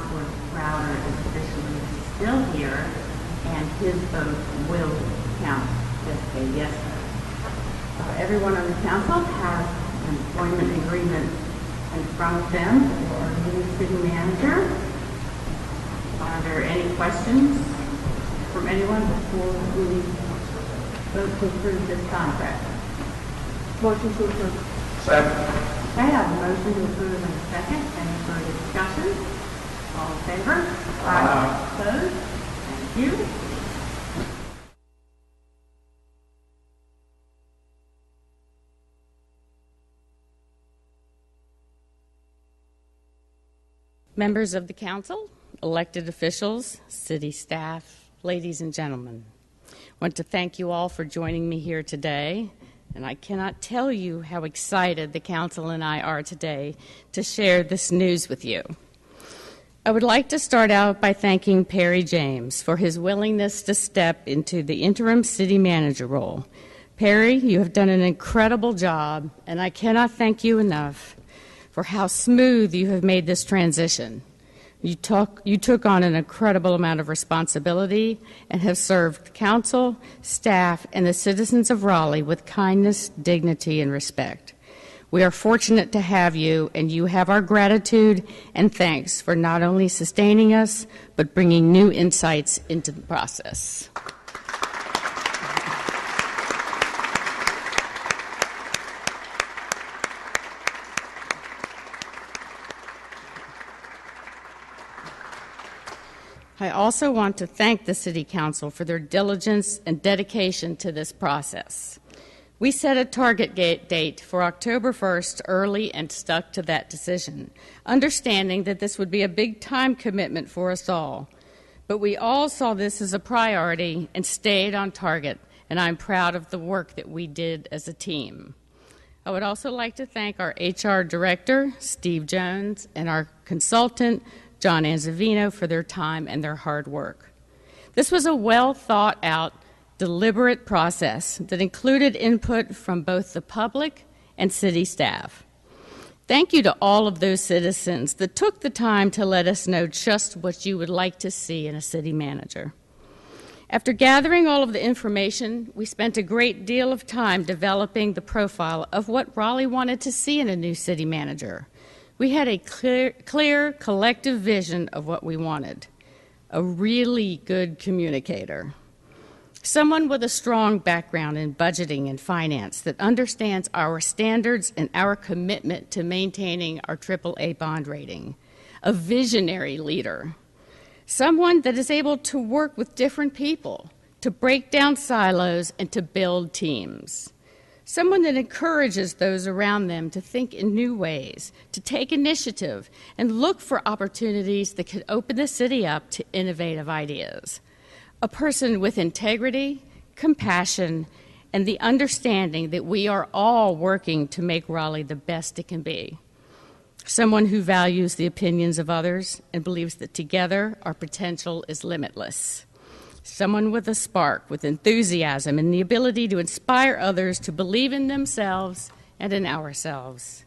Councilor Crowder is officially still here, and his vote will count as a yes vote. Everyone on the council has an employment agreement in front of them for our new city manager. Are there any questions from anyone before we vote to approve this contract? Motion to approve. Second. I have a motion to approve in a second. Any further discussion? All in favor? Aye. Opposed? Thank you. Members of the council, elected officials, city staff, ladies and gentlemen, I want to thank you all for joining me here today. And I cannot tell you how excited the council and I are today to share this news with you. I would like to start out by thanking Perry James for his willingness to step into the interim city manager role. Perry, you have done an incredible job, and I cannot thank you enough for how smooth you have made this transition. You took on an incredible amount of responsibility and have served council, staff, and the citizens of Raleigh with kindness, dignity, and respect. We are fortunate to have you, and you have our gratitude and thanks for not only sustaining us, but bringing new insights into the process. I also want to thank the City Council for their diligence and dedication to this process. We set a target date for October 1st early and stuck to that decision, understanding that this would be a big time commitment for us all. But we all saw this as a priority and stayed on target, and I'm proud of the work that we did as a team. I would also like to thank our HR Director, Steve Jones, and our consultant, John Anzavino, for their time and their hard work. This was a well-thought-out, deliberate process that included input from both the public and city staff. Thank you to all of those citizens that took the time to let us know just what you would like to see in a city manager. After gathering all of the information, we spent a great deal of time developing the profile of what Raleigh wanted to see in a new city manager. We had a clear collective vision of what we wanted. A really good communicator. Someone with a strong background in budgeting and finance that understands our standards and our commitment to maintaining our AAA bond rating. A visionary leader. Someone that is able to work with different people, to break down silos and to build teams. Someone that encourages those around them to think in new ways, to take initiative, and look for opportunities that could open the city up to innovative ideas. A person with integrity, compassion, and the understanding that we are all working to make Raleigh the best it can be. Someone who values the opinions of others and believes that together our potential is limitless. Someone with a spark, with enthusiasm, and the ability to inspire others to believe in themselves and in ourselves.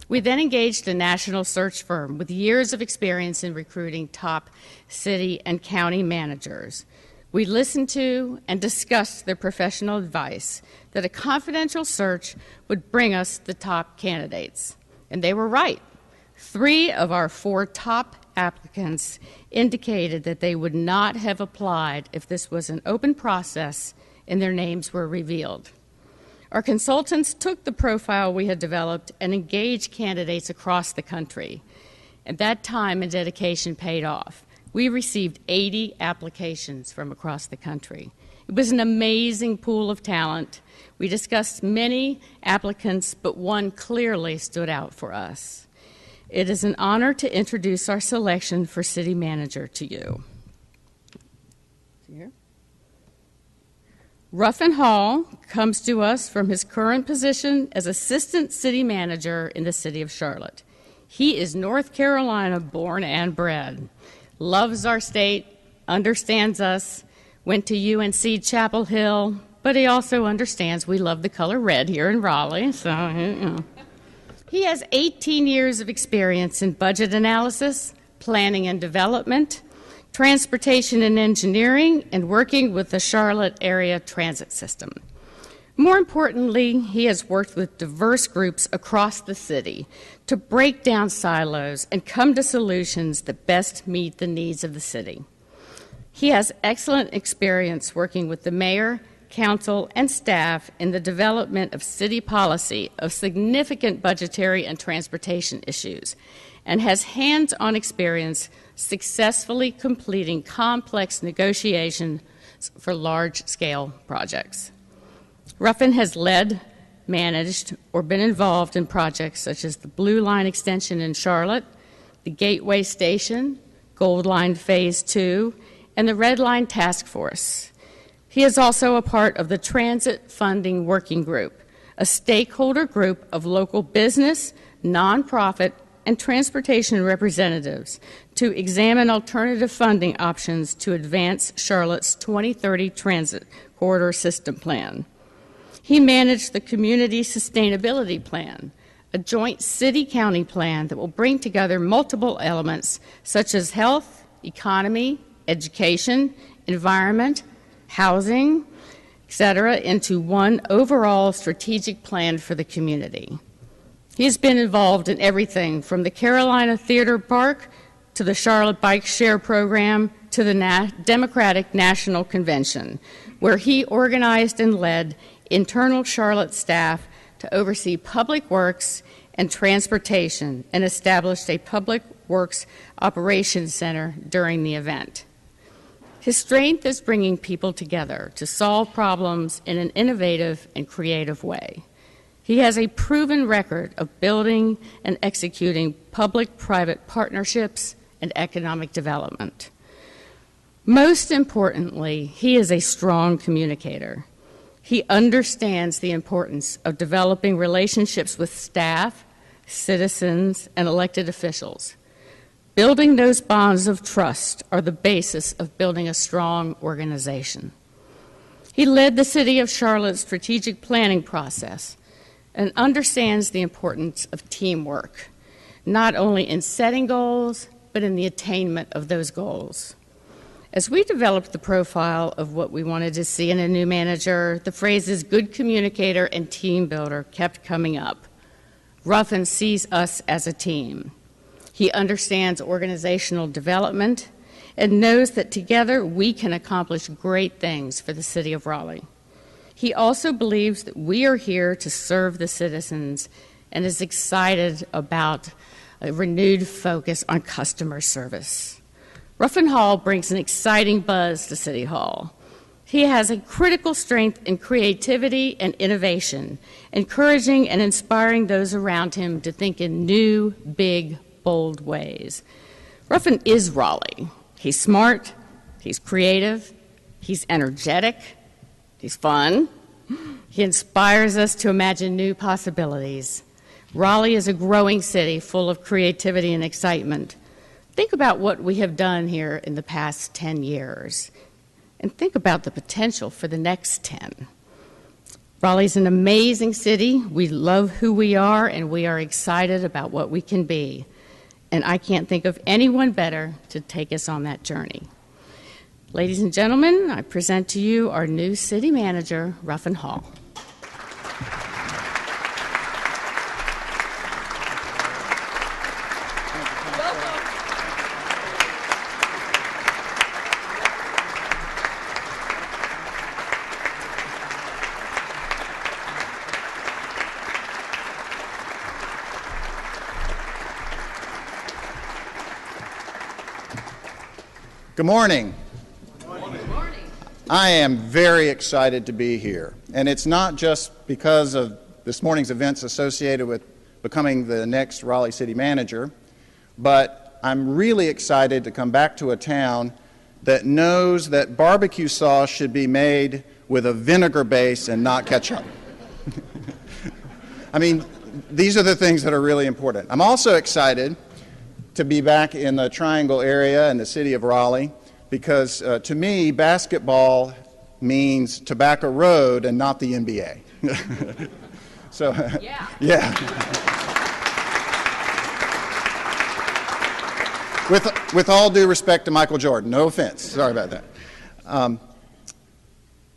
We then engaged a national search firm with years of experience in recruiting top city and county managers. We listened to and discussed their professional advice that a confidential search would bring us the top candidates. And they were right. 3 of our 4 top applicants indicated that they would not have applied if this was an open process and their names were revealed. Our consultants took the profile we had developed and engaged candidates across the country. And that time and dedication paid off. We received 80 applications from across the country. It was an amazing pool of talent. We discussed many applicants, but one clearly stood out for us. It is an honor to introduce our selection for city manager to you. Here. Ruffin Hall comes to us from his current position as assistant city manager in the city of Charlotte. He is North Carolina born and bred, loves our state, understands us, went to UNC Chapel Hill, but he also understands we love the color red here in Raleigh, so, you know. He has 18 years of experience in budget analysis, planning and development, transportation and engineering, and working with the Charlotte area transit system. More importantly, he has worked with diverse groups across the city to break down silos and come to solutions that best meet the needs of the city. He has excellent experience working with the mayor, council, and staff in the development of city policy of significant budgetary and transportation issues, and has hands-on experience successfully completing complex negotiations for large-scale projects. Ruffin has led, managed, or been involved in projects such as the Blue Line extension in Charlotte, the Gateway Station, Gold Line Phase 2, and the Red Line Task Force. He is also a part of the Transit Funding Working Group, a stakeholder group of local business, nonprofit, and transportation representatives to examine alternative funding options to advance Charlotte's 2030 Transit Corridor System Plan. He managed the Community Sustainability Plan, a joint city-county plan that will bring together multiple elements such as health, economy, education, environment, housing, etc., into one overall strategic plan for the community. He's been involved in everything from the Carolina Theater Park to the Charlotte Bike Share Program to the Democratic National Convention, where he organized and led internal Charlotte staff to oversee public works and transportation and established a public works operations center during the event. His strength is bringing people together to solve problems in an innovative and creative way. He has a proven record of building and executing public-private partnerships and economic development. Most importantly, he is a strong communicator. He understands the importance of developing relationships with staff, citizens, and elected officials. Building those bonds of trust are the basis of building a strong organization. He led the City of Charlotte's strategic planning process and understands the importance of teamwork, not only in setting goals, but in the attainment of those goals. As we developed the profile of what we wanted to see in a new manager, the phrases good communicator and team builder kept coming up. Ruffin sees us as a team. He understands organizational development and knows that together we can accomplish great things for the city of Raleigh. He also believes that we are here to serve the citizens and is excited about a renewed focus on customer service. Ruffin Hall brings an exciting buzz to City Hall. He has a critical strength in creativity and innovation, encouraging and inspiring those around him to think in new, big, bold ways. Ruffin is Raleigh. He's smart, he's creative, he's energetic, he's fun. He inspires us to imagine new possibilities. Raleigh is a growing city full of creativity and excitement. Think about what we have done here in the past 10 years, and think about the potential for the next 10. Raleigh's an amazing city. We love who we are, and we are excited about what we can be. And I can't think of anyone better to take us on that journey. Ladies and gentlemen, I present to you our new city manager, Ruffin Hall. Good morning. I am very excited to be here, and it's not just because of this morning's events associated with becoming the next Raleigh City Manager, but I'm really excited to come back to a town that knows that barbecue sauce should be made with a vinegar base and not ketchup. I mean, these are the things that are really important. I'm also excited to be back in the Triangle area in the city of Raleigh, because to me, basketball means Tobacco Road and not the NBA. So, yeah. with all due respect to Michael Jordan, no offense, sorry about that.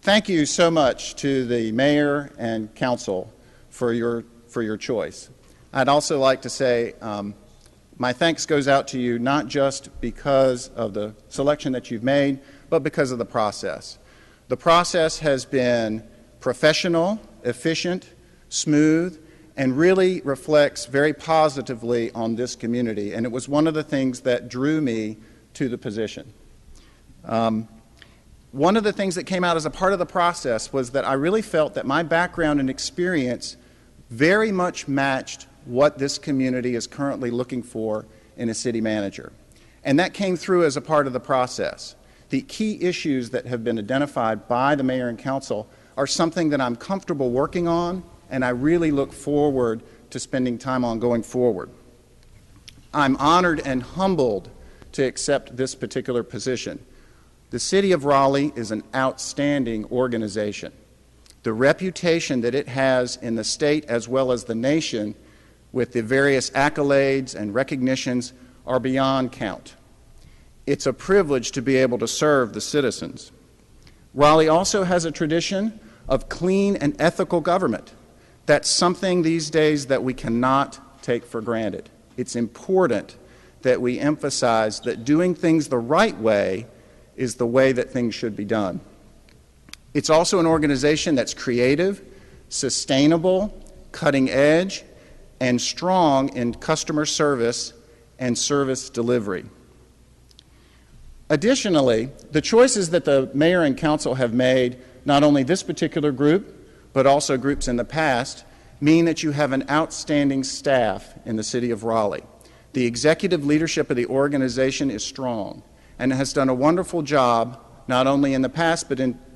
Thank you so much to the mayor and council for your choice. I'd also like to say my thanks goes out to you not just because of the selection that you've made, but because of the process. The process has been professional, efficient, smooth, and really reflects very positively on this community. And it was one of the things that drew me to the position. One of the things that came out as a part of the process was that I really felt that my background and experience very much matched what this community is currently looking for in a city manager. And that came through as a part of the process. The key issues that have been identified by the mayor and council are something that I'm comfortable working on, and I really look forward to spending time on going forward. I'm honored and humbled to accept this particular position. The City of Raleigh is an outstanding organization. The reputation that it has in the state as well as the nation with the various accolades and recognitions are beyond count. It's a privilege to be able to serve the citizens. Raleigh also has a tradition of clean and ethical government. That's something these days that we cannot take for granted. It's important that we emphasize that doing things the right way is the way that things should be done. It's also an organization that's creative, sustainable, cutting edge, and strong in customer service and service delivery. Additionally, the choices that the mayor and council have made, not only this particular group, but also groups in the past, mean that you have an outstanding staff in the city of Raleigh. The executive leadership of the organization is strong and has done a wonderful job, not only in the past,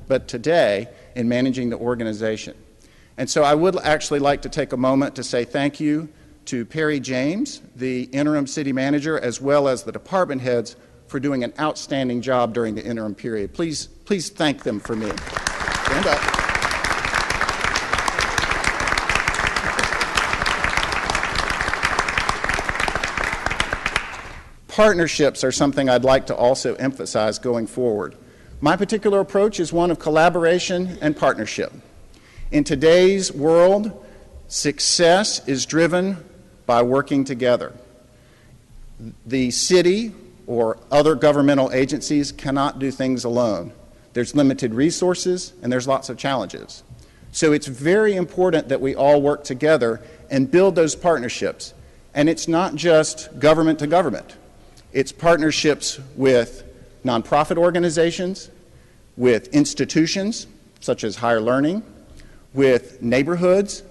but today, in managing the organization. And so I would actually like to take a moment to say thank you to Perry James, the interim city manager, as well as the department heads for doing an outstanding job during the interim period. Please thank them for me. Stand up. Partnerships are something I'd like to also emphasize going forward. My particular approach is one of collaboration and partnership. In today's world, success is driven by working together. The city or other governmental agencies cannot do things alone. There's limited resources and there's lots of challenges. So it's very important that we all work together and build those partnerships. And it's not just government to government. It's partnerships with nonprofit organizations, with institutions such as higher learning, with neighborhoods,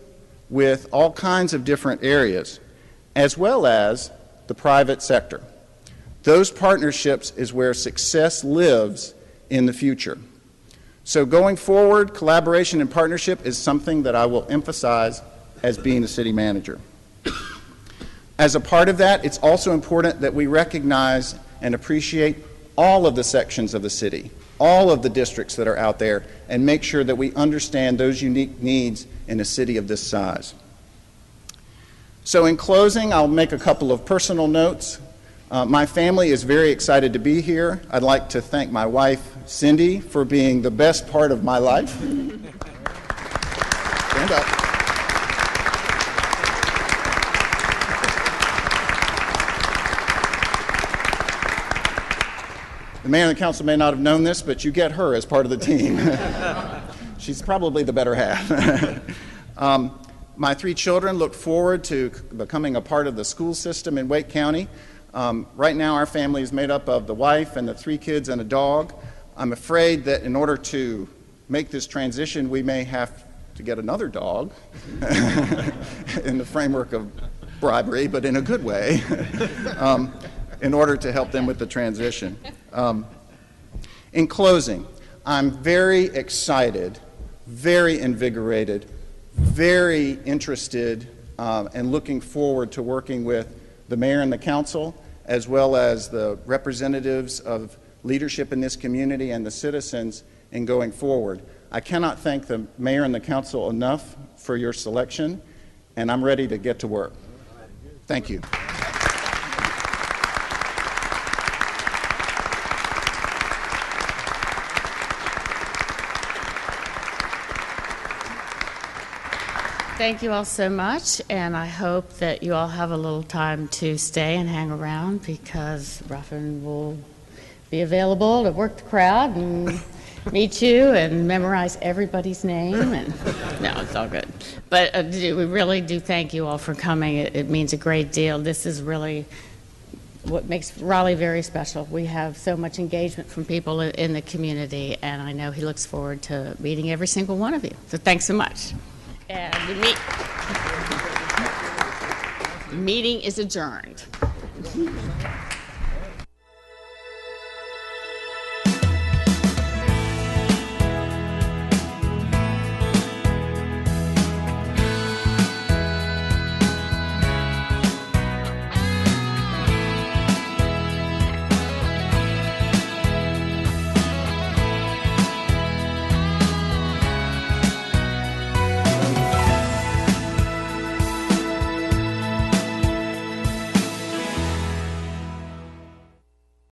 with all kinds of different areas, as well as the private sector. Those partnerships is where success lives in the future. So going forward, collaboration and partnership is something that I will emphasize as being a city manager. As a part of that, it's also important that we recognize and appreciate all of the sections of the city, all of the districts that are out there, and make sure that we understand those unique needs in a city of this size. So in closing, I'll make a couple of personal notes. My family is very excited to be here. I'd like to thank my wife, Cindy, for being the best part of my life. Stand up. The mayor and the council may not have known this, but you get her as part of the team. She's probably the better half. My three children look forward to becoming a part of the school system in Wake County. Right now our family is made up of the wife and the three kids and a dog. I'm afraid that in order to make this transition, we may have to get another dog in the framework of bribery, but in a good way. In order to help them with the transition. In closing, I'm very excited, very invigorated, very interested, and looking forward to working with the mayor and the council, as well as the representatives of leadership in this community and the citizens in going forward. I cannot thank the mayor and the council enough for your selection, and I'm ready to get to work. Thank you. thank you all so much, and I hope that you all have a little time to stay and hang around because Ruffin will be available to work the crowd and meet you and memorize everybody's name. And no, it's all good. But we really do thank you all for coming. It means a great deal. This is really what makes Raleigh very special. We have so much engagement from people in the community, and I know he looks forward to meeting every single one of you. So thanks so much. And the meeting is adjourned.